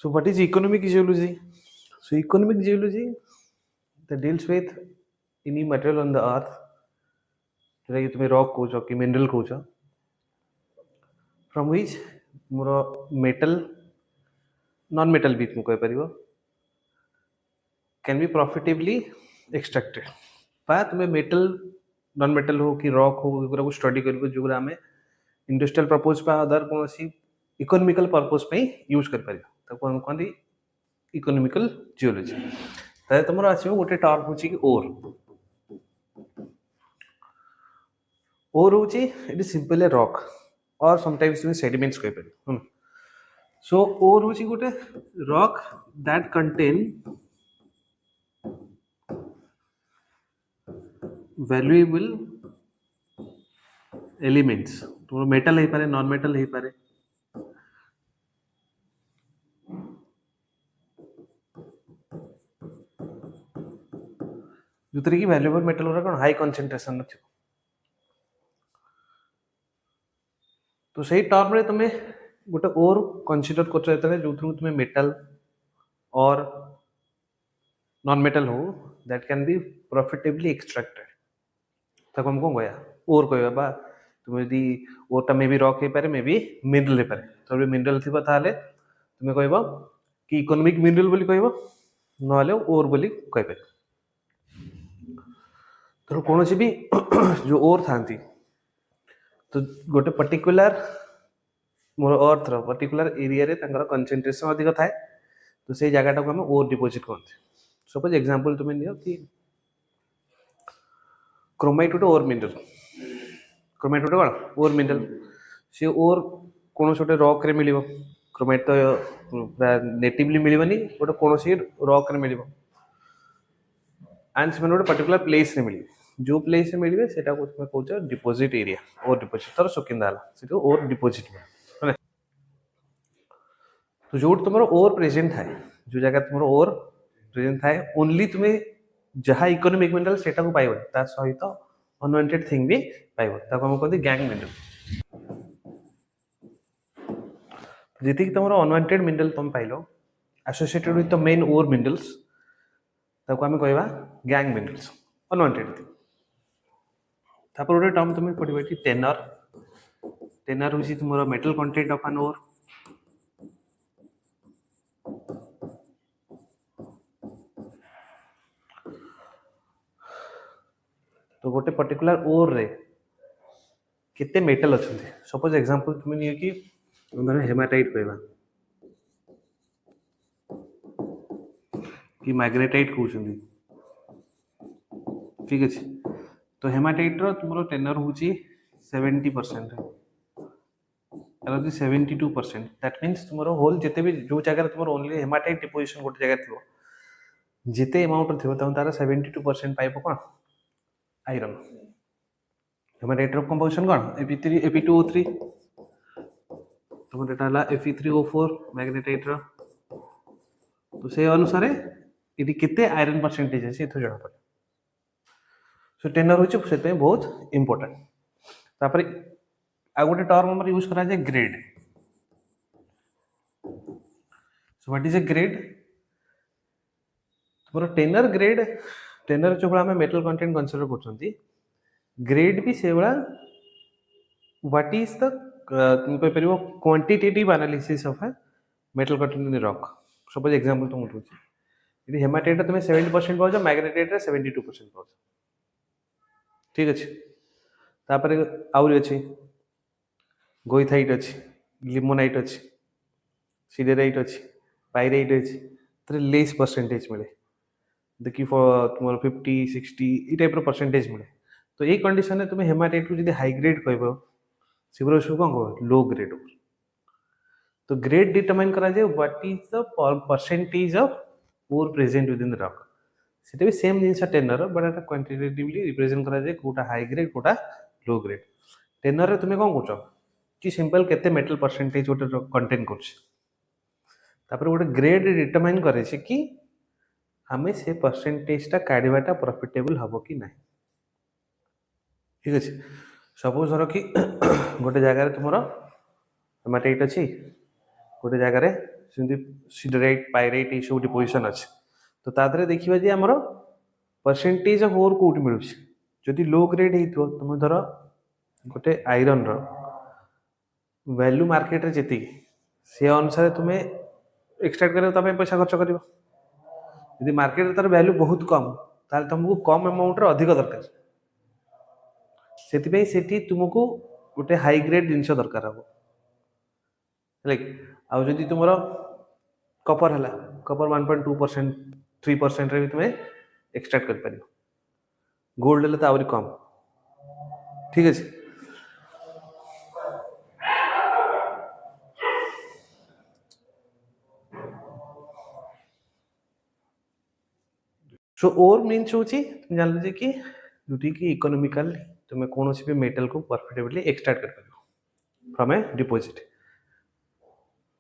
So, what is economic geology? So, economic geology that deals with any material on the earth, like तुम्हें rock कौच कि mineral कौच, from which more metal, non-metal भी तुमको कह can be profitably extracted. बा तुम्हें metal, non-metal हो कि rock हो गुरा को study करिबो जोगरा हमें industrial purpose पा अदर कौन सी economical purpose पे यूज कर पारिबो ताको हम कहंदी इकोनॉमिकल जियोलॉजी ताले तुमर आसीबो गोटे टर्म होची कि ओर होची it is simple a rock और समटाइम्स तुम सेडिमेंट्स कहि पारि सो ओर होची गोटे rock that contain valuable elements तुम मेटल हे पारे नॉन मेटल हे पारे जोतरे की वैल्यूएबल मेटल होरा कोन हाई कंसंट्रेशन न थियो तो सही टर्म रे तुमे गोटे ओर कंसीडर करछ एतले जोथु तुमे मेटल और नॉन मेटल हो that can be profitably extracted ताको हम कोन गया ओर कहबा बा तुमे यदि ओरटा मे बी रॉक हे पारे मे बी मिनरल हे पारे तो मिनरल थिबा ताले तुमे कहबो कि इकोनॉमिक मिनरल बोली कहबो नहले ओर बोली कहबे तो कोनोसी भी जो ओर थांती तो गोटे पर्टिकुलर मोर अर्थ रो पर्टिकुलर एरिया रे तंगर कंसंट्रेशन अधिक थाए तो से जगह को हम ओर डिपॉजिट करते सपोज एग्जांपल तुम नियो कि क्रोमाइट गोटे ओर मिनरल क्रोमाइट गोटे कोन ओर मिनरल से ओर कोन छोटे रॉक रे मिलिबो क्रोमाइट तो नेटिवली मिलिबनी गोटे कोनोसी रॉक रे मिलिबो एंड से गोटे पर्टिकुलर प्लेस रे मिलिबो जो प्लेस से मिलबे सेटा को तुम कहउछ डिपॉजिट एरिया ओर डिपॉजिट तर सुकिंदा हला सेटा ओर डिपॉजिट है तो जो तुमरो ओर प्रेजेंट है जो जगह तुमरो ओर प्रेजेंट है ओनली तुम्हें जहा इकोनॉमिक मिनरल सेटा को पाइबो ता सहित अनवांटेड थिंग भी पाइबो ताको हम कहते गैंग मिनरल जेति कि तुमरो अनवांटेड मिनरल तुम पाइलो associated with the main ore minerals ताको हम कहबा गैंग मिनरल्स अनवांटेड थिंग तापर गोटे टर्म तुम्हें पढ़िबा कि टेनर टेनर होची तुमरो metal content of an ore तो गोटे पर्टिकुलर ओर रे केते मेटल अछंती सपोज एग्जांपल तुम नियो कि माने हेमाटाइट कहबा कि मैग्नेटाइट कहउछंती ठीक अछि तो हेमाटाइट रो तुमरो टेनर होची 70% अगर 72% दैट मींस तुमरो होल जेते भी जो जगह तुमरो ओनली हेमाटाइट डिपोजिशन गोटे जगह थिबो जेते अमाउंट थिबो त तारा 72% पाइबो कोन आयरन हेमाटाइट रो कंपोजिशन कोन Fe3 Fe2O3 तुम डेटा हला Fe3O4 मैग्नेटाइट रो तो से अनुसार इडी केते आयरन परसेंटेज है से तो जणा पड़े सो टेनर होची सेते बहुत इंपोर्टेंट तापर आ गोटे टर्म हमर यूज करा जाय grade so what is a grade तुमरो टेनर जो बड़ा में मेटल कंटेंट कंसीडर करछंती ग्रेड भी से बड़ा व्हाट इज द तुम कह परिबो quantitative analysis of a metal content in rock suppose example तुम उठुची यदि हेमाटाइट तुम 70% पाउछ मैग्नेटाइट 72% पाउछ ठीक अछि तापर आउरी अछि गोइथाइट अछि लिमोनाइट अछि सिडेराइट अछि पाइराइट अछि तरे लेस परसेंटेज मिले देखि फॉर तुम 50 60 ई टाइप रो परसेंटेज मिले तो ए कंडीशन में तुम हेमाटाइट को यदि हाई ग्रेड कहबो सिग्रो सु कोन कहबो लो ग्रेड तो ग्रेड डिटरमाइन करा जाय what is the percentage of ore present within the rock सेटा भी सेम जिनसा टेनर बट एटा क्वांटिटेटिवली रिप्रेजेंट करा जाय कोटा हाई ग्रेड कोटा लो ग्रेड टेनर रे तुमे कोन करछो कि सिंपल केते मेटल परसेंटेज ओटे कंटेन करछ तापर गोटे ग्रेड डिटरमाइन करे छै कि हमें से परसेंटेज ता काढिबाटा प्रॉफिटेबल हबो कि नाही ठीक अछि सपोज धरो कि गोटे जगह रे तुमरो हेमाटाइट अछि गोटे जगह रे सिडराइट पाइराइट ये सब डिपोजिशन अच्छे तो तादरे देखा जे आमर परसेंटेज ऑफ ओर कौट मिलूँ जदि लो ग्रेड हो तुम धर गोटे आयरन वैल्यू मार्केट रे जेती से अनुसार तुम्हें एक्सट्रैक्ट कर पैसा खर्च कर यदि मार्केट तार वैल्यू बहुत कम ताल तुमको कम अमाउंट रे अधिक दरकार से तुमको गोटे हाई ग्रेड जिनस दरकार हम लाइक आउ जदि तुम कपर है कपर 1.2% 3% रे भी तुम्हें एक्सट्रैक्ट कर पार गोल्ड हेल्ले तो आहरी कम ठीक अच्छे सो ओर मीन्स हूँ तुम जान लीजिए कि जोटी कि इकोनोमिकल तुम्हें कौन भी मेटल को परफेक्टली एक्सट्रैक्ट कर फ्रॉम ए डिपोजिट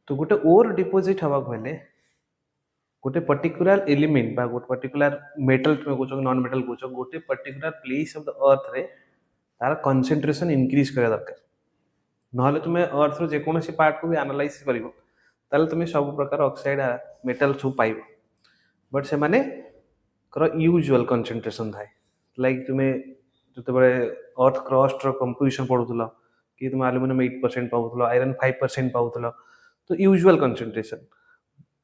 तो गोटे ओर डिपोजिट हवा हेले गोटे पर्टिकुलर एलिमेंट बा गोटे पर्टिकुलर मेटल तुम कौच नॉन मेटल कौच गोटे particular place of the earth रे तार कंसंट्रेशन इंक्रीज करा दरकार नहले तुम्हें अर्थ रो जेकोसी पार्ट को भी एनालाइज कर तुम्हें सब प्रकार ऑक्साइड मेटल सब पाइब बट से माने यूजुअल कंसंट्रेशन थाए लाइक तुम्हें जो अर्थ क्रस्ट कंपोजिशन पढ़ुल कि तुम आलुमिनियम 8% पाऊल आयरन 5% पाऊल तो यूजुअल कंसंट्रेशन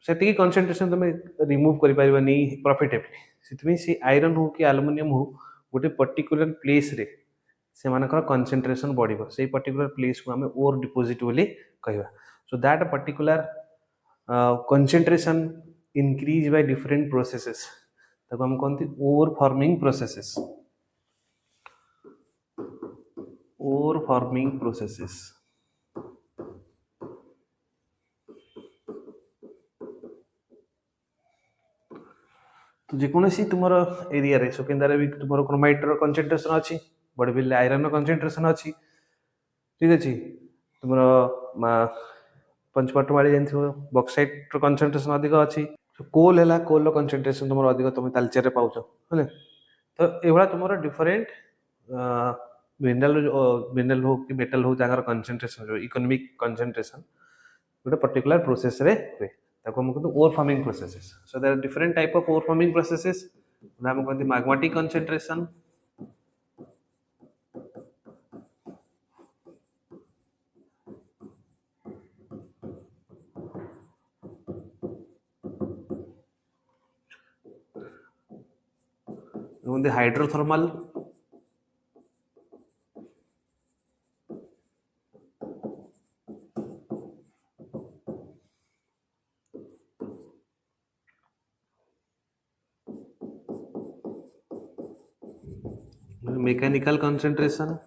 से कंसंट्रेशन तुम रिमूव कर प्रॉफिटेबली से आयरन हो कि आलुमिनियम हो गोटे पर्टिकुलर प्लेस रे से मानकर कंसंट्रेशन बढ़िबो से पर्टिकुलर प्लेस को हमें ओर डिपोजिट बोली कहवा so that particular concentration increase by different processes ताको हम कहते ओर फॉर्मिंग प्रोसेसेस ओर फॉर्मिंग प्रोसेसेस तो जेकोसी तुम एरिया रे सुकिंदारे भी तुम क्रोमाइट कंसंट्रेशन अच्छी बड़ बिल आयरन कंसंट्रेशन अच्छी ठीक अच्छे तुम पंचपाटमाड़ी जान बक्साइट कंसंट्रेशन अधिक अच्छी कोल है कोल कंसंट्रेशन तुम अधिक तुम तालचेर पाच है तो ये तुम डिफरेंट मिनरल हो कि मेटल हो जहाँ कंसंट्रेशन इकोनॉमिक कंसंट्रेशन गोटे पर्टिकुलर प्रोसेस रे हुए ताको हम कहते ore forming processes so there are different type of ore forming processes हम कहते magmatic concentration hydrothermal mechanical concentration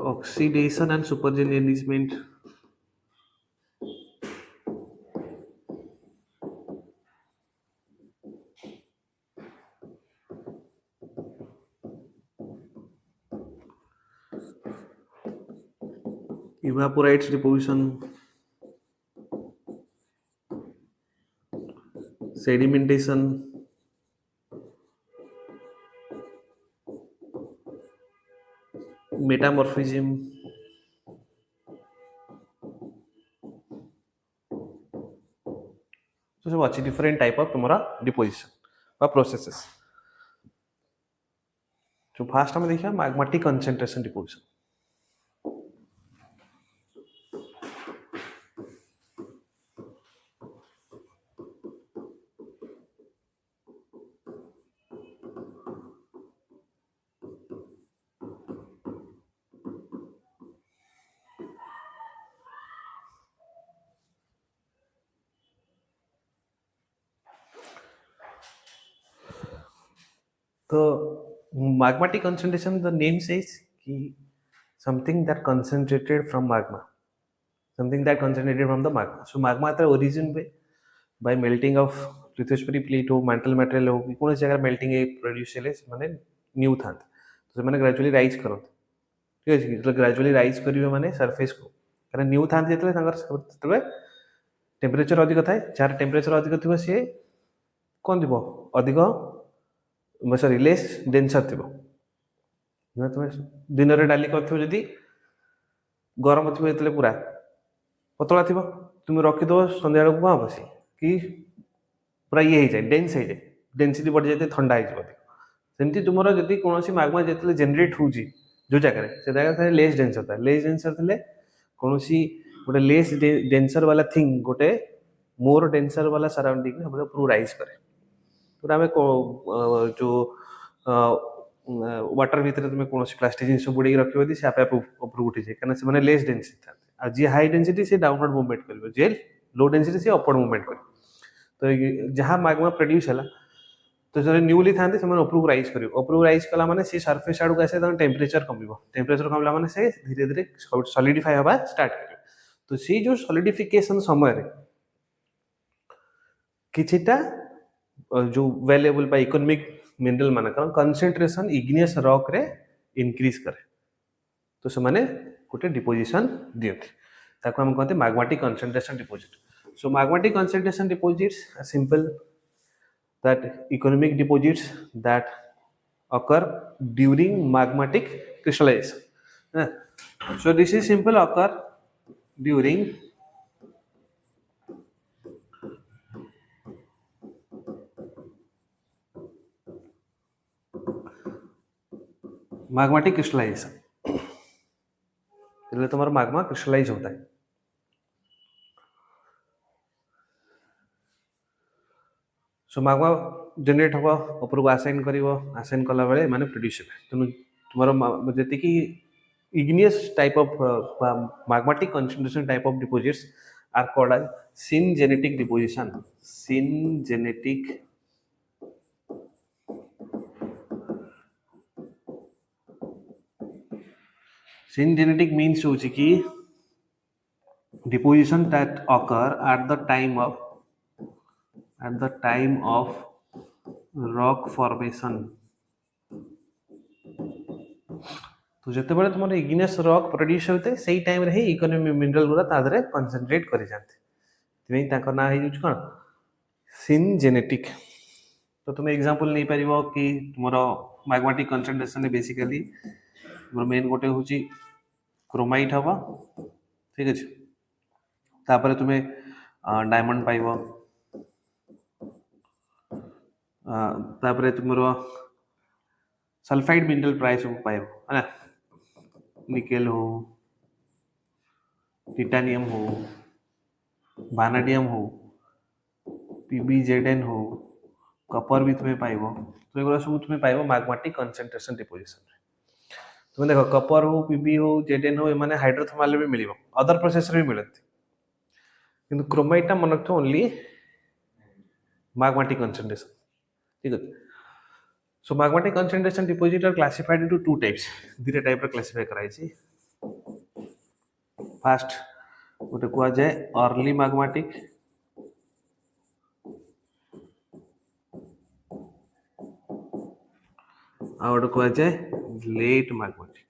oxidation and supergene enrichment evaporates deposition sedimentation metamorphism तो सब अच्छी डिफरेंट टाइप ऑफ तुम्हारा डिपोजिशन प्रोसेसेस तो फास्ट हमें देखिए मैग्मेटिक कंसंट्रेशन डिपोजिशन तो magmatic concentration the name says कि something that concentrated from magma so magma तर origin by melting of lithospheric plate हो mantle material हो कि कौन जगह melting ए produce हेले माने new था तो से माने gradually rise करो ठीक है मतलब gradually rise करिवे माने surface को कारण new था जेतले तांगर टेम्परेचर अधिक थाए जार टेम्परेचर अधिक थिबो से कोन दिबो अधिक सॉरी लेस डेंसर थी तुम दिन में डाली कर गरम थी जो पूरा पतला थी तुम रखिद सन्ध्या बेलू कौन हम सी कि पूरा ये हो जाए डेन्स हो जाए डेनसीटी बढ़ जाए ठंडा हो सेमती तुम जब कौन मागमा जो जेनेट हो जो जगह से जगह लेस डेन्सर था लेस डेन्सर थे कौन गोटे लेस डेन्सर वाला थिंग गोटे मोर डेन्सर वाला सराउंडिंग पूरा राइज करे पूरा आम जो वाटर भितर तुम कौन प्लास्टिक जिन बुड़े रखी से आपे ऊपर उठी जाए कहीं लेस डेन्सिटी था जी हाई डेन्सिटी से डाउनवर्ड मूवमेंट कर जे लो डेन्सिटी से अपवर्ड मूवमेंट कर तो जहाँ मागमा प्रोड्यूस है तो जो न्यूली था उपरକୁ राइज कर उपरକୁ राइज कला माने सी सरफेस आड़ को आसे टेम्परेचर कमिबो टेम्परेचर कमला माने से धीरे धीरे सॉलिडिफाई हवा स्टार्ट कर तो सी जो सॉलिडिफिकेशन समय रे किछिटा जो वैल्यूएबल बा इकोनॉमिक मिनरल मानकर कंसंट्रेशन इग्नियस रॉक रे इंक्रीज करे तो से माने गोटे डिपोजिशन दियंती ताको हम कहते magmatic concentration deposit so magmatic concentration deposits are simple that economic deposits that occur during magmatic crystallization. So this is simple occur during magmatic crystallization. इसलिए तुम्हारा magma crystallize होता है. सो magma जनरेट हम ऊपर को आसाइन कर आसाइन कला बेले माने प्रोड्यूस हे तुम जी कि igneous type of magmatic concentration type of deposits are called as syngenetic deposition syngenetic means होची कि deposition that occur at the time of rock formation तो जिते बड़े तुम इग्नियस रॉक प्रोड्यूस होते से टाइम रे ही इकोनॉमिक मिनरल गुरा तादरे कंसंट्रेट करि जाते तिबे ताको ना हे यूज कोन सिनजेनेटिक तो तुम एग्जांपल नहीं परिबो कि तुमरो मैग्मेटिक कंसंट्रेशन बेसिकली तुमरो मेन गोटे होची क्रोमाइट हबो ठीक अछि तापर तुमे डायमंड पाइबो तापर तुमरो सल्फाइड मिनरल प्राइस पाइबो है ना निकेल हो टिटानियम हो वानाडियम हो पीबीजेडएन हो कपर भी तुम्हें पाइबो तो एगुरा सब तुम्हें पाइबो मैग्मेटिक कंसंट्रेशन डिपोजिशन तुम देखो कपर हो पीबी हो जेडएन हो माने हाइड्रोथर्मल भी मिलिबो अदर प्रोसेस रे भी मिलत किंतु क्रोमाइट ता मन रखो ओनली मैग्मेटिक कंसंट्रेशन ठीक है so magmatic concentration deposit are classified into two types दुटा टाइप रे क्लासिफाई कराई छी फर्स्ट गोटे कुआ जाए अर्ली मैग्मेटिक आ गोटे कुआ जाए लेट मैग्मेटिक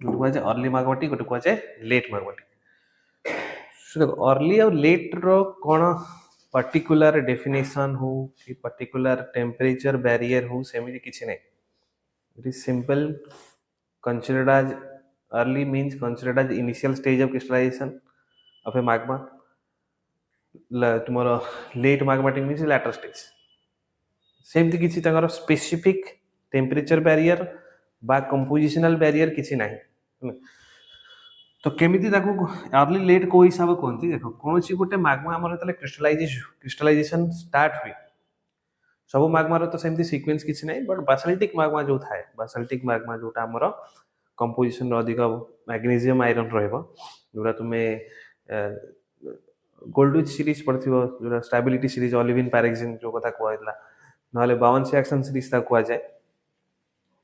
गोटे कुआ जाए अर्ली मैग्मेटिक गोटे कुआ जाए लेट मैग्मेटिक सो देखो अर्ली और लेट रो कोन पर्टिकुलर डेफिनेशन हो कि पर्टिकुलर टेम्परेचर बैरियर हो सेमिति किछि नै it is simple considered as early means considered as initial stage of crystallization of a magma tomorrow late magmatic means later stage सेमती किसी तंगर specific temperature barrier बा compositional barrier किसी नहीं तो केमिति ताको अर्ली लेट को हिसाब कोनती देखो कोनोसी गोटे मैग्मा हमर तले क्रिस्टलाइजेशन स्टार्ट हुई सब मैग्मा तो सेमती सीक्वेंस किसी नहीं बट बासाल्टिक मैग्मा जो थाए बासाल्टिक मैग्मा जोटा हमर कंपोजिशन अधिक मैग्नीशियम आयरन रहबो जोरा तुमे गोल्डविच सीरीज पढ़थिबो जोरा स्टेबिलिटी सीरीज ओलिविन पैराक्सिन जो कथा कहला नहले बाउंसी एक्शन सीरीज ता कहआ जाए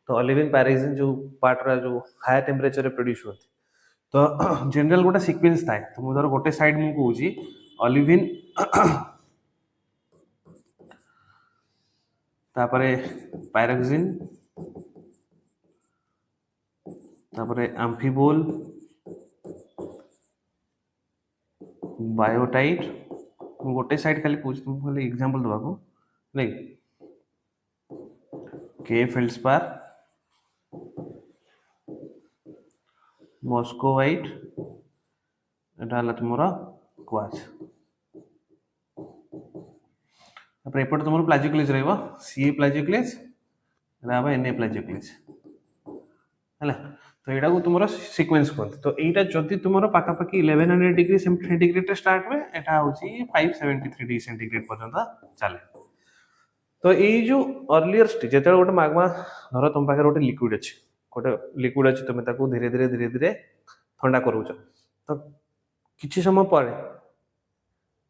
तो ओलिविन पैराक्सिन जो पार्ट रा जो हाई टेम्परेचर रे प्रोड्यूस होती तो जनरल गोटा सीक्वेंस थाए तो मुदर गोटे साइड मु कहूची ओलिविन तापरे पायरोक्सिन तापरे एम्फिबोल बायोटाइट गोटे साइड खाली पूछ तुम खाली एग्जांपल दबाको नहीं के फेल्डस्पार, मस्कोवाइट, एटा हला तुमर क्वार्ट्ज। तापर एपट तुमर प्लाजियोक्लेज रहइबो, सी प्लाजियोक्लेज, एटा हबा एन प्लाजियोक्लेज हला। तो एटा को तुमर सीक्वेंस कहते। तो एटा जदि तुमर पाखा पाखी 1100 डिग्री सेंटीग्रेड रे स्टार्ट हुए, एटा होची 573 डिग्री सेंटीग्रेड पर्यंत चले। तो ये जो अर्लियर स्टेज जेते गोटे माग्मा धर तुम पाखे गोटे लिक्विड अच्छी, गोटे लिक्विड अच्छी, तुम ताको धीरे धीरे धीरे धीरे ठंडा करूच, तो किछि समय पर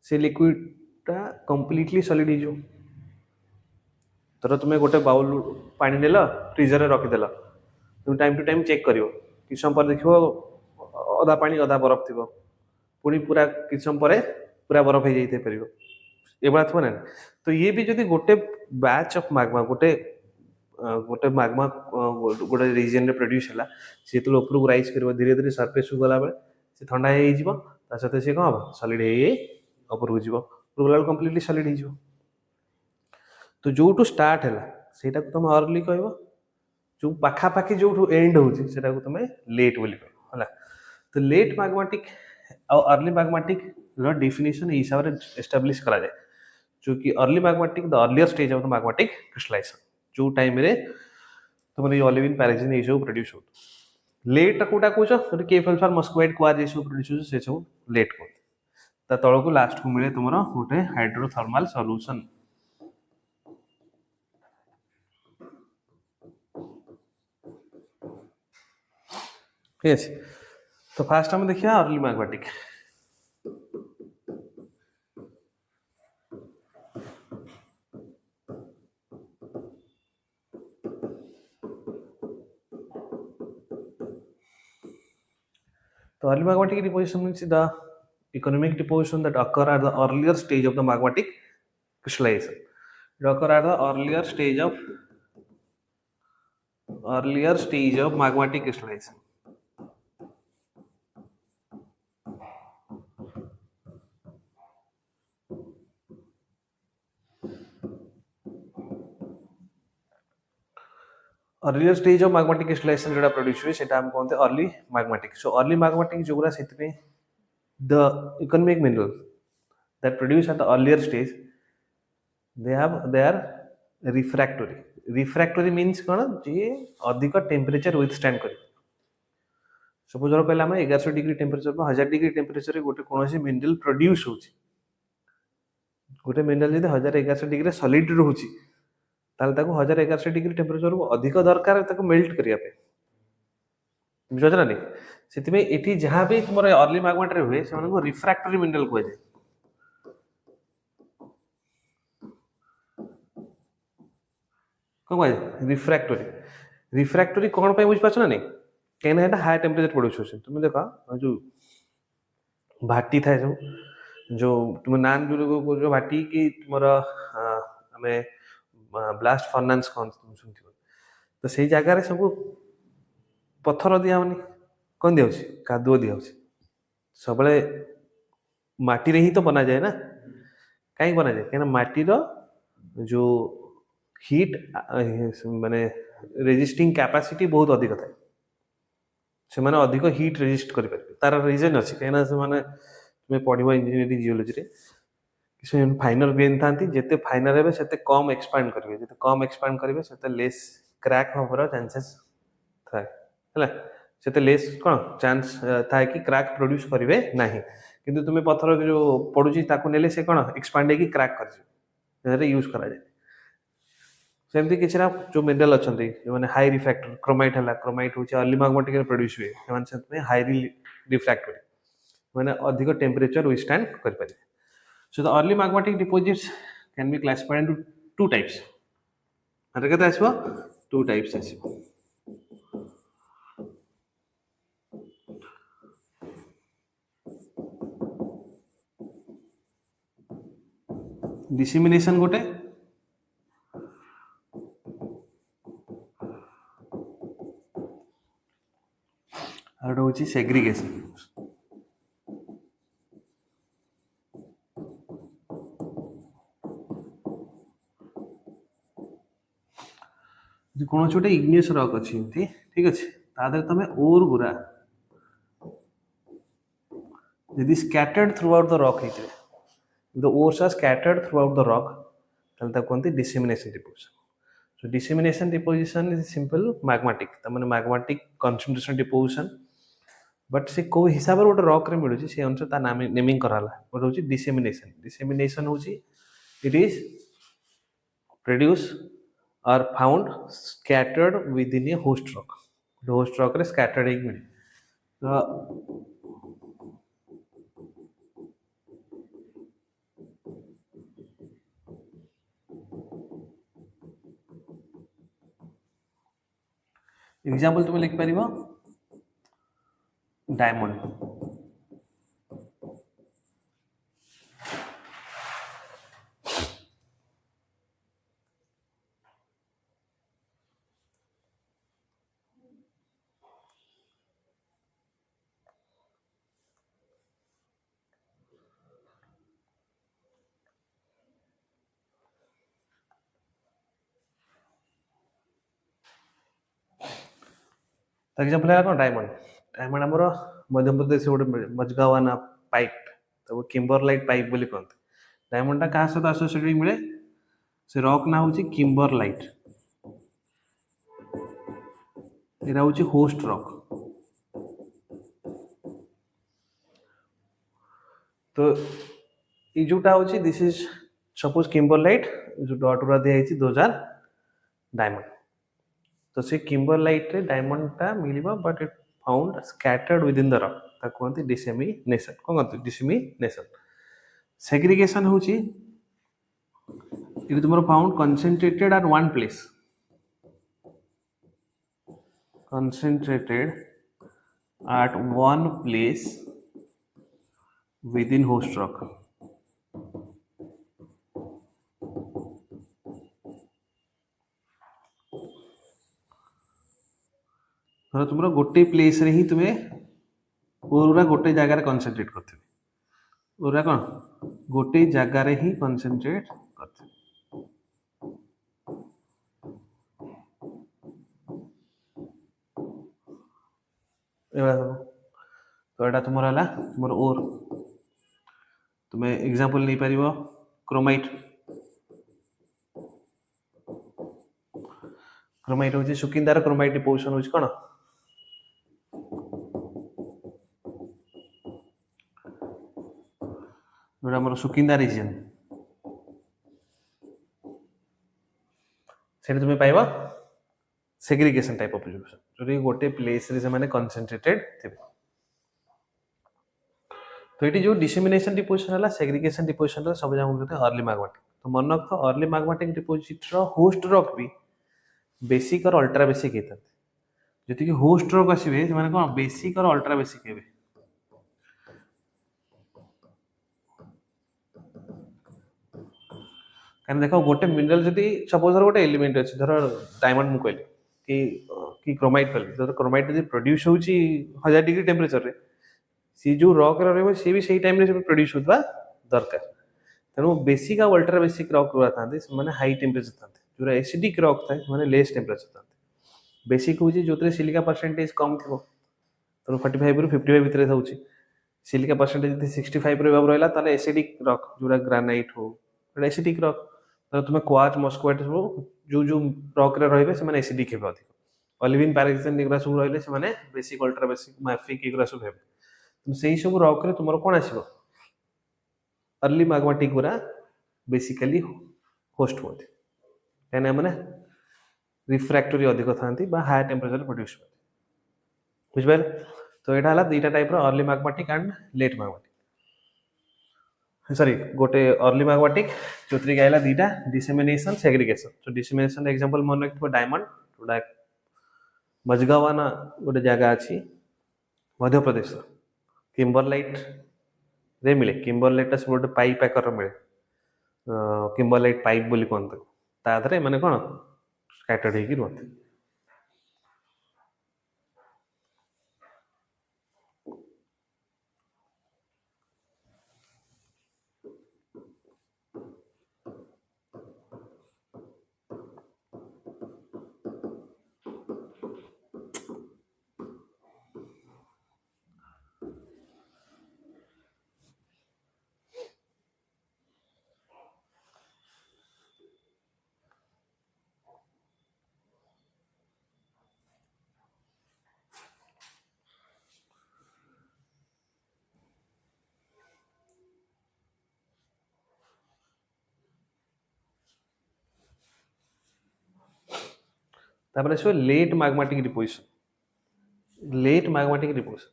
से लिक्विडटा कंप्लीटली सॉलिड हो। धर तुम गोटे बाउल पानी नेल, फ्रीजर रे रखिदेल, तुम टाइम टू टाइम चेक करियो, किछि समय पर देखियो अधा पानी अधा बरफ थिबो, पुणी पूरा किछि समय पर पूरा बरफ हो जाइते परिबो, एबा थो ना। तो ये भी जदि गोटे बैच ऑफ मैग्मा गोटे गोटे मैग्मा गोटे रीजन रे प्रोड्यूस होला, से तो ऊपर को राइज करबो धीरे धीरे सरफेस को गला बेले से ठंडा हे जिवो, ता सते से कोन हो सॉलिड हे ऊपर को जिवो, ऊपर गला कंप्लीटली सॉलिड हे जिवो। तो जोटू स्टार्ट होला सेटा को तुम अर्ली कहबो, जो पाखा पाखी जोटू एंड होची सेटा को तुम लेट बोली कहबो होला। तो लेट मैग्मेटिक और अर्ली मैग्मेटिक रो डेफिनेशन ए हिसाब रे एस्टैब्लिश करा जाय, जो कि early magmatic the earlier stage of the magmatic crystallisation, जो टाइम रे तुमरे ओलिविन पैराजिन ए सब प्रोड्यूस हो। लेट कोटा कोच तो के फेल्डस्पार मस्कोवाइट क्वार्ज ए सब प्रोड्यूस हो, से सब लेट को ता तळ को लास्ट को मिले तुमरो गोटे हाइड्रोथर्मल सॉल्यूशन। यस, तो फास्ट हम देखिए अर्ली मैग्मेटिक। तो early magmatic deposition means the economic deposition that occur at the earlier stage of the magmatic crystallization. It occur at the earlier stage of magmatic crystallization. Earlier stage of magmatic crystallization जोड़ा produce हुए सेटा हम कहते हैं early magmatic. So early magmatic जोगुरा सेतने the economic minerals that produce at the earlier stage they are refractory. Refractory means कौन जे अधिक temperature withstand करी। Suppose धर कहले हम 1100 डिग्री टेम्परेचर पर 1000 डिग्री टेम्परेचर रे गोटे कोनोसी मिनरल प्रोड्यूस होची, गोटे मिनरल जदि 1100 डिग्री सॉलिड रहउची ताले ताको 1100 डिग्री टेम्परेचर को अधिक दरकार ताको मेल्ट करिया पे, बुझछ ना नहीं। सेति में एठी जहां भी तुमर अर्ली मैग्मेट रे हुए से को रिफ्रैक्टरी मिनरल कहै छै। को कहै रिफ्रैक्टरी, रिफ्रैक्टरी कोन पे बुझ पाछ ना नहीं, केन एटा हाई टेम्परेचर प्रोड्यूस होछ। तुम देखा जो भाटी थाए सब, जो तुम नान जो भाटी की तुमर हमें ब्लास्ट फर्नांस कौन तुम सुनथिबो, तो सेही जगह रे सब पत्थर दिया होनी कौन दिया होछि, कादुओ दिया होछि। सबले माटी रे ही तो बना जाए ना, काई बना जाए केना माटी रो जो हीट माने रेजिस्टिंग कैपेसिटी बहुत अधिक थाए, से माने अधिक हीट रेजिस्ट करि परबे। तार रीजन अछि केना से माने तुमे पढिबो इंजीनियरिंग जियोलॉजी रे कि फाइनर ग्रेन थांती, जेते फाइनर हेबे सेते कम एक्सपांड करिवे, जेते कम एक्सपांड करिवे सेते लेस क्रैक होबर चांसेस थाए हैला, सेते लेस कोन चांस थाए कि क्रैक प्रोड्यूस करिवे नाही। किंतु तुमे पत्थर जो पडुची ताको नेले से कोन एक्सपांड हे कि क्रैक करजी रे यूज करा जाय। सेमती किछरा जो मिनरल अछंती माने हाई रिफ्रैक्टर क्रोमाइट हला, क्रोमाइट होची अर्ली मैग्मेटिक रे प्रोड्यूस हुए, एमान सेते हाईली रिफ्रैक्टरी माने अधिक टेम्परेचर विथस्टैंड कर पारे। So the early magmatic deposits can be classified into two types. अरे कहते आसबो two types आसबो। डिसेमिनेशन गोटे और होची सेग्रीगेशन। जे कौन गोटे इग्नियस रॉक अच्छी एमती ठीक अच्छे तादर तुम ओर गुरा यदि scattered throughout the rock होते the ores are scattered throughout the rock ताहले ताको कहते dissemination deposition so dissemination deposition is simple magmatic तमाने मैग्मेटिक कंसंट्रेशन डिपोजिशन बट से को हिसाब से गोटे रॉक रे मिलुची से अनुसार ता नाम नेमिंग कराला गोटे होची डिसेमिनेशन डिसेमिनेशन होची it is produce or found scattered within a host rock रे स्कैटर्ड एक मिले तो एग्जांपल तुम लिख पारिबो डायमंड एग्जांपल है कौन डायमंड डायमंड आमर मध्य प्रदेश गोटे मजगावाना पाइप तो किम्बरलाइट पाइप बोली कहते डायमंडा क्या सहित आसोसिएटेड मिले से रॉक ना हूँ किम्बरलाइट यहाँ हूँ होस्ट रॉक तो ये जोटा हूँ दिस इज सपोज किम्बरलाइट जो डट गुरा दिखाई 2000 डायमंड तो से किम्बरलाइट रे डायमंड टा मिलिबा but it found scattered within the rock ता कहते डिसेमिनेशन कौन कहते डिसेमिनेशन सेग्रीगेशन हूँ it is more found concentrated at one place concentrated at one place within host rock धर तुम गोटे प्लेस रे ही तुम्हें पूरा गोटे जगह कनसेंट्रेट करते पूरा कौन गोटे जगार ही कनसेंट्रेट करते तो यहाँ तुम है तुम ओर तुम्हें एग्जांपल नहीं पार क्रोमाइट क्रोमाइट हूँ सुकिंदार क्रोमाइट डिपोजिशन हूँ कौन जोटा आम सुकिंदा रिजन से तुम्हें पाइब सेग्रीगेशन टाइप ऑफ एजुकेशन जो गोटे प्लेस रे से कनसेंट्रेटेड थे तो ये जो डिसेमिनेशन डिपोजिशन है सेग्रीगेशन डिपोजिशन सब जगह अर्ली मैग्मेटिक तो मन रख early magmatic deposit host rock भी बेसिक और अल्ट्रा बेसिक होता है जी होस्ट रॉक आसवे कौन बेसिक और अल्ट्रा बेसिक हे कहीं देख गोटे मिनरल जदि सपोज गोटे एलिमेंट अच्छे धर डायमंड मुझे कहली कि क्रोमाइट कहली धर क्रोमाइट जब प्रोड्यूस हो 1000 डिग्री टेम्परेचर सी जो रॉक रे सी भी सही टाइम रे प्रोड्यूस होता दरकार तेणु बेसिक आ अल्ट्रा बेसिक रॉक गुरा था हाई टेम्परेचर था जो एसिडिक रॉक था लेस टेम्परेचर था बेसिक हूँ जो सिलिका परसेंटेज कम थी तेणु 45 रु 55 भितर था सिलिका परसेंटेज 65 रहा एसिडिक रॉक जो ग्रानाइट हो एसिडिक रॉक तो तुम्हें क्वार्ट्ज मस्क्वाइट सब जो रॉक रे रहिबे से एसिडिक हेबे अधिक ऑलिविन पैराक्साइन एगुरा सब रहिले से बेसिक अल्ट्रा बेसिक मैफिक एगुरा सब हेबे तो सही सब रॉक रे तुमर कोन आसीबो अर्ली मैग्मेटिक गुरा बेसिकली होस्ट होते कहना माने रिफ्रैक्टरी अधिक थांती बा हाई टेम्परेचर प्रोड्यूस होते बुझ तो यहाँ है दुईटा type early magmatic and late magmatic sorry गोटे अर्ली मैग्मेटिक जो आइला दुईटा डिसेमिनेशन सेग्रीगेशन तो डिसेमिनेशन एग्जांपल मन रखिबो डायमंड जोटा मजगावाना गोटे जगह अच्छी मध्य प्रदेश किम्बरलाइट रे मिले किम्बरलाइट सब गोटे पाइप आकार मिले किम्बरलाइट पाइप बोली कहते तादरे माने कौन स्कैटर्ड होगी रुहते तापर आसो late magmatic deposition. Late magmatic deposition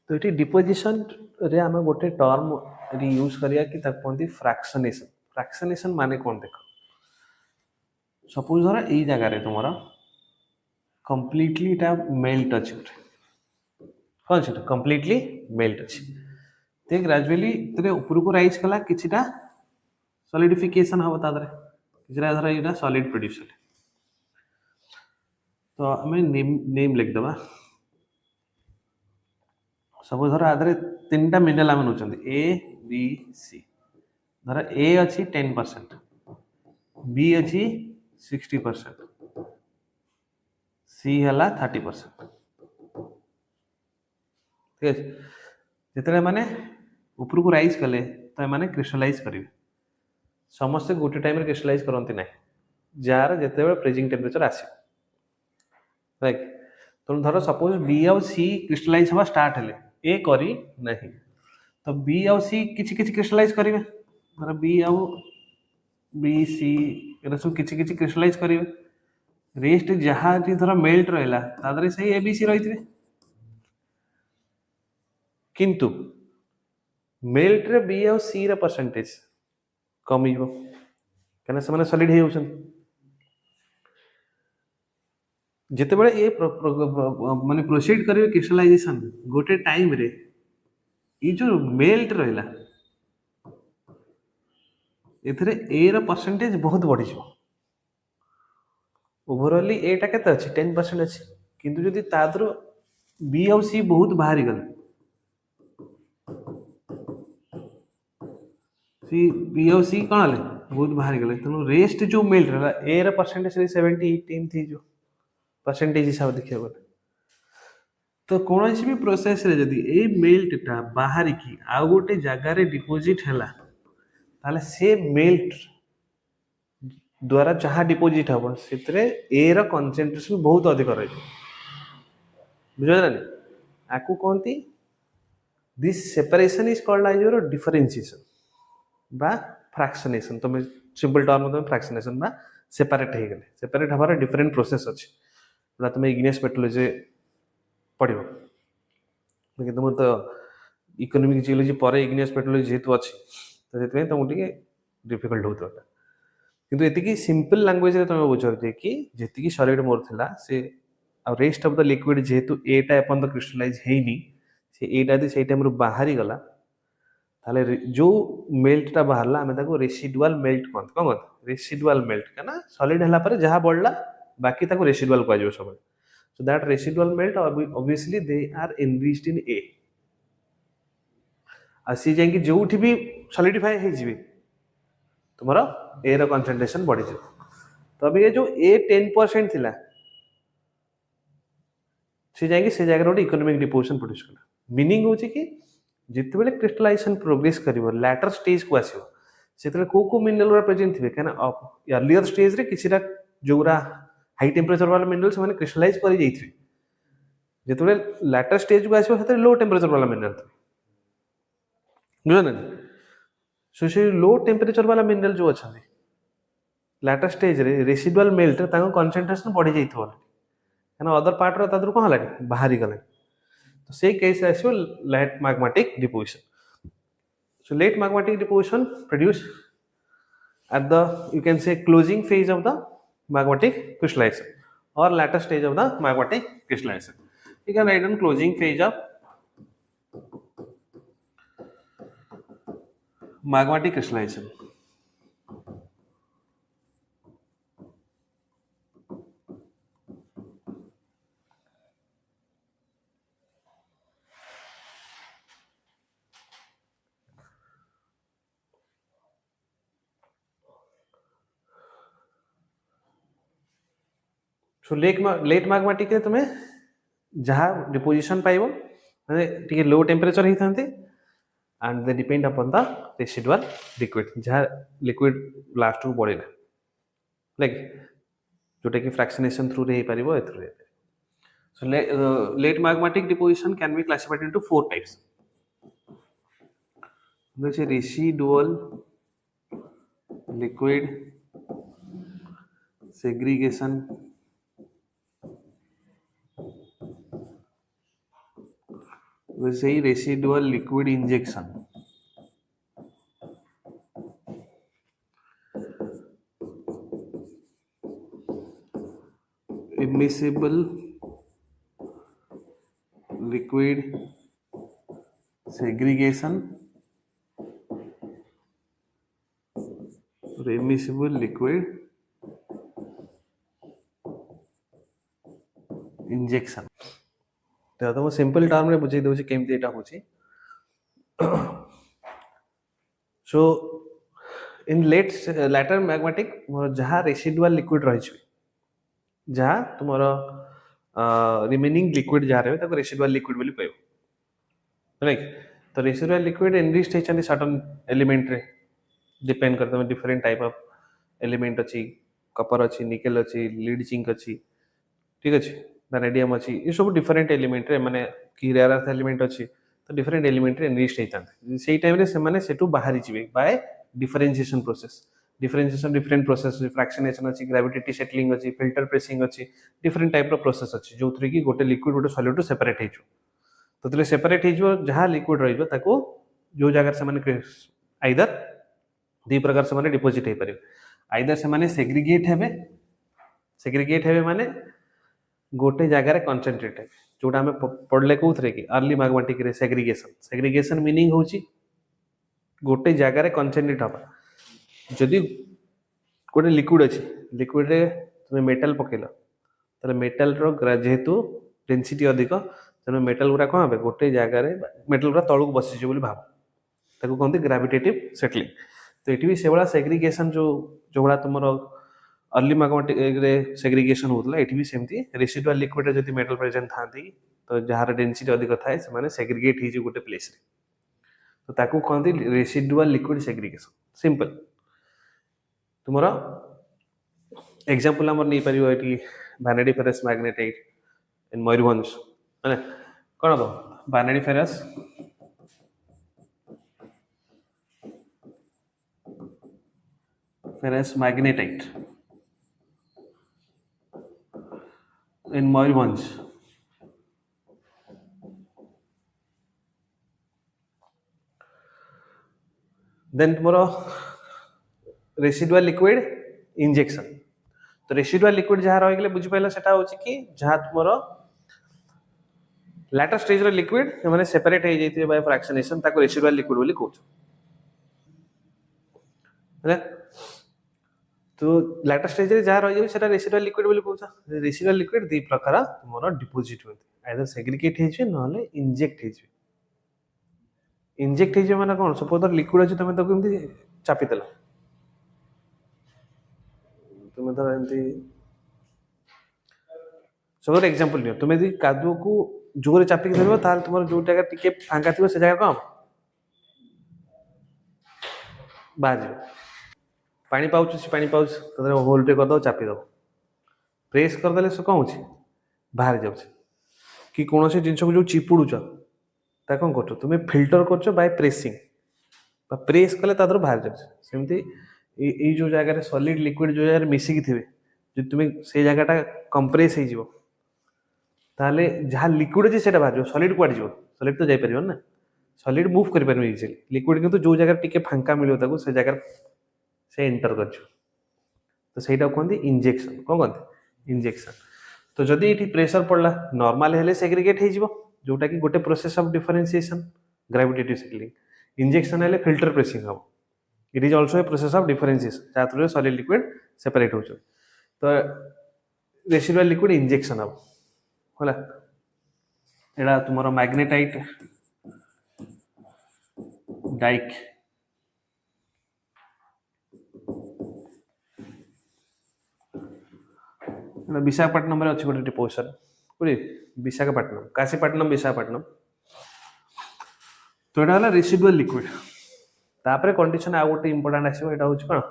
तो ये डिपोजिशन रे आम गोटे टर्म यूज करिया कि ताको कहते फ्रैक्शनेशन। फ्रैक्शनेशन माने कौन देख, सपोज धर यही जगार तुम कम्प्लीटली मेल्ट अच्छे कौन से कम्प्लीटली मेल्ट अच्छे ग्राजुअली ऊपर को राइज कला किछिटा सॉलिडिफिकेशन हम किछिटा धर यहाँ सॉलिड प्रोड्यूस है। तो आम नेम लिखिदेवा सब धर आधार तीन टा मिनरल आम नौ ए बी सी। धर ए अच्छी 10%, बी अच्छी 60%, सी है 30%। ठीक है, जिते मैंने ऊपर को राइज कले तो मैंने क्रिस्टलाइज करेंगे। समस्ते गोटे टाइम क्रिस्टलाइज करती ना जार जिते फ्रीजिंग टेम्परेचर आस राइट। तो धर सपोज बी आउ सी क्रिस्टलाइज हवा स्टार्ट है ए करी नहीं तो बी आउ सी किछि किछि क्रिस्टलाइज करेंगे। धर बी आउ बी सी ये सब किछि किछि क्रिस्टलाइज करेंगे। रेस्ट जहाँ धर मेल्ट रहा से ए बी सी रही किंतु मेल्ट रे बी आउ सी रे परसेंटेज कम कहीं से सॉलिड हो जिते बड़े ये माने प्रोसीड करेंगे क्रिस्टलाइजेशन गोटे टाइम रे ये जो मेल्ट रहा ए रो परसेंटेज बहुत बढ़ी जाओ। ओवरऑली एटा केते अछि 10% अछि किंतु जदि तादरो बी आउ सी बहुत बाहर गले सी बी आउ सी कौन है बहुत बाहर गले तेणु रेस्ट जो मेल्ट रहा ए रो परसेंटेज 70-80 थी जो परसेंटेज हिसाब देखिए बोले तो कौन भी प्रोसेस रे जदि ए मेल्टा बाहर की आउ गोटे जगार डिपोजिट है ताले से मेल्ट द्वारा जहाँ डिपोजिट हम से ए रो कंसंट्रेशन बहुत अधिक रही बुझे आपको कहती this separation is called as your differentiation बा फ्रैक्शनेशन। तुम सिंपल टर्म तुम फ्रैक्शनेशन बा सेपरेट हो गले सेपरेट हमारा डिफरेंट प्रोसेस अच्छी जोड़ा तुम इग्नियस मेट्रोलॉजी पढ़ो लेकिन तुम तो इकोनॉमिक जियोलॉजी पर इग्नियस मेट्रोलॉजी जेहेतु अच्छी तो से तुमको टे डिफिकल्ट होता किंतु एति सिंपल लैंग्वेज रे तुम बुझे कि जी सॉलिड मोर थिला से आ रेस्ट ऑफ द लिक्विड जेहेतु एटा अपन क्रिस्टलाइज हैनी से एटा यदि से टाइम बाहरी गला ताले जो मेल्टा बाहरला आम रेसिडुआल मेल्ट कहते कौन कहते रेसिडुआल मेल्ट क्या सॉलिड है जहाँ बढ़ला बाकी रेसिडुआल कह सब। So that residual melt obviously they are enriched in a आ सी जाकि जो भी सॉलिडिफाई हो तुम ए रो कंसंट्रेशन बढ़ी जाए। तो अभी ये जो ए 10% थिला सी जाकि से जगह गोटे इकोनॉमिक डिपोजिशन प्रोड्यूस कला मीनिंग होची कि जिते बड़े क्रिस्टलाइजेशन प्रोग्रेस करिवो लैटर स्टेज को आसीबो सेतले को मिनरल प्रेजेंट थिबे काना अर्लियर स्टेज रे किछिटा जोरा हाई टेम्परेचर वाला मिनरल से माने क्रिस्टलाइज करि जाइथिबे जिते बड़े लैटर स्टेज को आसीबो सेते लो टेम्परेचर वाला मिनरल बुझना सो से लो टेम्परेचर वाला मिनरल जो अच्छा लैटर स्टेज रे रेसिडुआल मेल्ट ताको कंसंट्रेशन बढ़ी जाइथिबो काना अदर पार्ट रो तादर कोन हला बाहरी गले तो से केस आसो late magmatic deposition. So late magmatic deposition produce at the you can say closing phase of the magmatic crystallization or latter stage of the magmatic crystallization. You can write on closing phase of magmatic crystallization. So late magmatic रे तुम्हें जहाँ deposition पाइबो माने टिके लो temperature ही थांते and they depend upon the residual liquid जहाँ लिक्विड लास्ट को बढ़े ना लाइक जोटा कि फ्रैक्शनेशन थ्रू रे पारिबो एथ्रू रे। So late magmatic deposition can be classified into 4 types which is residual liquid segregation we say residual liquid injection. Immiscible liquid segregation or immiscible liquid injection. तो मैं सिंपल टर्म में बुझे दूची केमती एटा होची. So in later magmatic जहाँ residual liquid रही जहाँ तुम रिमेनिंग लिक्विड जहाँ रहे ताको रेसिडुअल लिक्विड बोली कहबो राइट. तो रेसिडुअल लिक्विड एनरिच्ड होचन सर्टेन एलिमेंट रे डिपेंड करता है डिफरेंट टाइप ऑफ एलिमेंट अच्छी कपर अच्छी निकेल अच्छी लीड जिंक अच्छी ठीक अच्छे वैनेडियम अच्छी ये सब डिफरेंट एलिमेंट रे माने कि रेयर अर्थ एलिमेंट अच्छी तो डिफरेंट एलिमेंट रे एनरिच्ड होता से टाइम रे से माने सेटू बाहरी जिवे by differentiation process. Differentiation different process fractionation अच्छी ग्रेविटी सेटलिंग अच्छी फिल्टर प्रेसिंग अच्छी डिफरेंट टाइप रो प्रोसेस अच्छी जो थ्री की गोटे लिक्विड गोटे सॉलिड टू सेपरेट हो तो तले सेपरेट हो जहाँ लिक्विड रहिबो ताको जो जगह से माने आइदर दी प्रकार से माने डिपोजिट हो पारे आइदर से माने सेग्रीगेट हेबे माने गोटे जगह कनसेंट्रेट है जोटा आम पढ़ले कौन कि अर्ली मैग्मेटिक रे सेग्रीगेशन मीनिंग होची गोटे जगह कनसेंट्रेट हवा जदि गोटे लिक्विड अच्छी लिक्विड रे तुम मेटल पकेल तो मेटल जेहेतु डेनसीटी अधिक तेना मेटल गुरा कौन हे गोटे जगह मेटल गुरा तलू बसीचे बोली भाव ताको कहते ग्रेविटेटिव सेटलिंग. तो ये भी से भाया सेग्रीगेशन जो भाया तुम अर्ली मैग्मेटिक रे सेग्रीगेशन होता है भी सेमती रेसिडुअल लिक्विड रे जदि मेटल प्रेजेंट था तो जहाँ डेनसीटी अधिक थाए से सेग्रीगेट हो गोटे प्लेस रे तो ताको कहते रेसिडुअल लिक्विड सेग्रीगेशन. सिंपल तुम एग्जांपल आमर नहीं पारिबो एटी वैनिटी फेरस मैग्नेटाइट इन मयूरभंज है कौन हम vanity ferrous magnetite in Mayurbhanj. Then tomorrow residual liquid injection. तो residual liquid जहाँ रही गले बुझी पाइला सेटा होची कि जहाँ तुम्हारा later stage रे liquid माने separate हो जाती है by fractionation ताको residual liquid बोली कहूँ है. तो लाटर स्टेज रे जहाँ रही सेटा रेसिडुअल लिक्विड बोली कहूँ. रेसिडुअल लिक्विड दी प्रकार तुमरो डिपोजिट होती आइदर सेग्रीगेट हो नले इंजेक्ट हो. इंजेक्ट हो माने कौन सपोज लिक्विड अच्छे तुम ताको एमती चापी देला तुम धर एमती सब एग्जांपल नियो तुम यदि कादुओ को जोरे चापिक धरबो ताल तुमर जो जगह टिके फांका थिबो से जगह कम बाज पानी पाउच तो होल टे करदो चापी दो प्रेस करदे से कौन हो बाहर जाऊँ कि कौन से जिन को जो चिपुड़ ता कौन कर तुम फिल्टर कर बाय प्रेसिंग प्रेस कले तर बाहर जामती ये जो जगह सॉलिड लिक्विड जो जगह मिसिकी थे जो तुम से जगहटा कंप्रेस हो ताले जहाँ लिक्विड अच्छे से बाहर सॉलिड कुआड जीव सॉलिड तो जापर ना सॉलिड मूव कर इजिली लिक्विड किंतु जो जगह टिके फांका मिलो से जगह से एंटर कर तो सहीटा कहते इंजेक्शन कौन कहते इंजेक्शन. तो जदि ये प्रेशर पड़ला नॉर्मल हेले सेग्रीगेट हो जोटा कि गोटे process of differentiation gravitative settling. Injection हेले फिल्टर प्रेसिंग हम it is also a process of differentiation जहाँ थ्रू सॉलिड लिक्विड सेपरेट हो. तो रेसिडुअल लिक्विड इंजेक्शन हम होला एड़ा तुमरो मैग्नेटाइट डाइक विशाखापट्टनम अच्छी गोटे पोर्शन बुझे विशाखापट्टनम काशीपट्टनम विशाखापट्टनम. तो यहाँ रेसिडुअल लिक्विड तापर कंडीशन आ गोटे इंपोर्टेंट आसो यहाँ हूँ कौन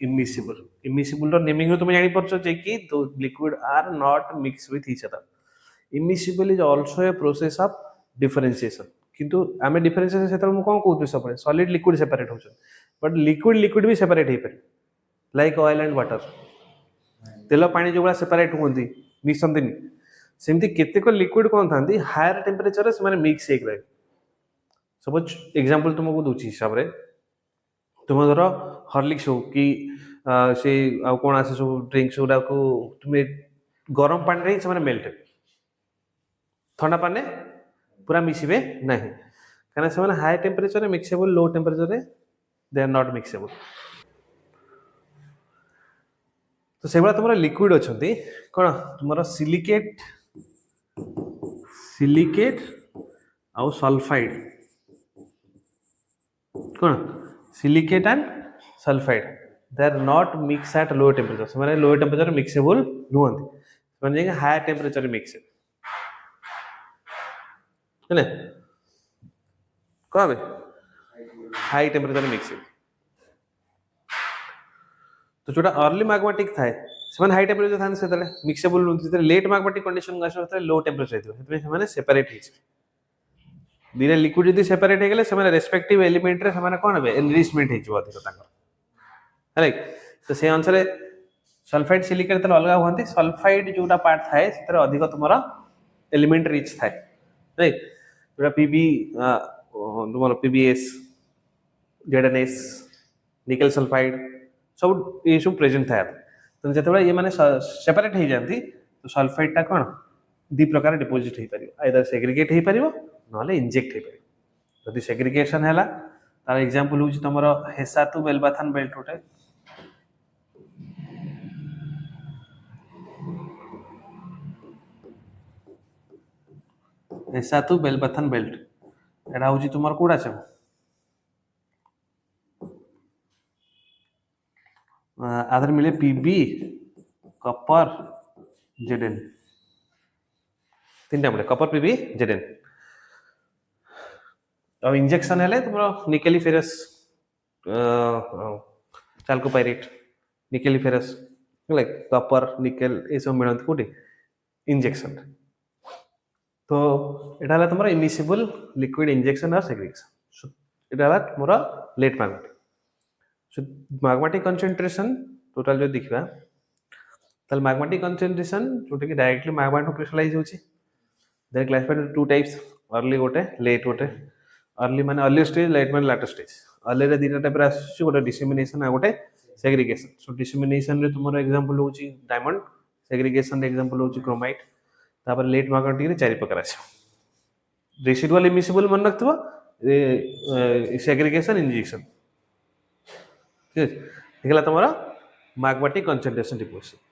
इमिसिबल. इमिसिबल नेमिंग तुम जापर कि liquid are not mix with each other. Immiscible is also a process of differentiation किंतु आम डिफरेंशिएशन से कौन कहते सब सॉलिड लिक्विड सेपरेट हो बट लिक्विड लिक्विड भी सेपरेट हो पारे लाइक ऑयल एंड वाटर तेल पानी जो सेपरेट होती मिशंती सेमती केतेक लिक्विड कौन था हायर टेम्परेचर से मिक्स हो रहे सपोज एग्जांपल तुमको दूसरी हिसाब से तुम धर हॉर्लिक्स हो कि से आउ कौन आसे सब ड्रिंक्स गुड़ा को तुम्हें गरम पानी रे से मेल्ट ठंडा पानी पूरा मिसबे ना कहीं से high temperature miscible low temperature they are not miscible तो से तुम लिक्विड अच्छा कौन तुम सिलिकेट सिलिकेट आउ सल्फाइड कौन silicate and sulphide they are not mix at low temperature से लो टेम्परेचर मिक्सेबल नुहति से हाई टेम्परेचर मिक्स है कौन हाई टेम्परेचर मिक्स तो जोटा अर्ली मैग्मेटिक थाए से हाई टेम्परेचर था से मिक्सेबल नुहति लेट मैग्मेटिक कंडीशन आस लो टेम्परेचर से सेपरेट दीटा लिक्विड जो सेपरेट हो गले से रेस्पेक्टिव एलिमेंट रे से कौन हे एनरिचमेंट हो है तो से अनुसार सल्फाइड सिलिकेट अलग हुआ सल्फाइड जोटा पार्ट थाए से अधिक तुम एलिमेंट रिच थाए राइट जोटा पीबी तुम पीबीएस जेडएनएस निकेल सल्फाइड सब ये सब प्रेजेंट था तो जो ये मैंने सेपरेट हो जाती तो सल्फाइडटा कौन दी प्रकार डिपोजिट हो पार आइदर सेग्रिगेट हो पार ना इंजेक्ट हो पार जदि सेग्रिगेशन है तार एग्जांपल हूँ तुम हेसातु बेलबाथान बेल्ट गोटे हेसातु बेलबाथान बेल्ट एटा हूँ तुम कौड़ा सब आधार मिले पीबी कपर जेडेन तीन टा मिले कपर पीबी जेडेन अब इंजेक्शन है तुम निकेलिफेरस चाल्कोपाइरेट निकेलिफेरस लाइक कपर निकेल ये सब मिलती कौटी इंजेक्शन तो यहाँ तुम इमिसिबल लिक्विड इंजेक्शन और सेग्रीगेशन यहाँ तुम late magnetic magmatic concentration total जो देखा तो मैग्मेटिक कंसंट्रेशन जोटा कि डायरेक्टली मैग्मा क्रिस्टलाइज होची then classified to types early गोटे लेट गोटे अर्ली माने अर्ली स्टेज लेट माने लेटर स्टेज अर्ली रे दीटा टाइप आसुची गोटे डिसेमिनेशन आ गोटे सेग्रीगेशन सो डिसेमिनेशन रे तुमरो एग्जांपल होची डायमंड सेग्रीगेशन रे एग्जांपल होची क्रोमाइट तापर लेट मैग्नेटिक रे चारि प्रकार आसी रेसिडुअल इमिसिबल मन रखथबो सेग्रीगेशन इंजेक्शन ठीक है तुम मैग्मेटिक कंसंट्रेशन डिपोजिशन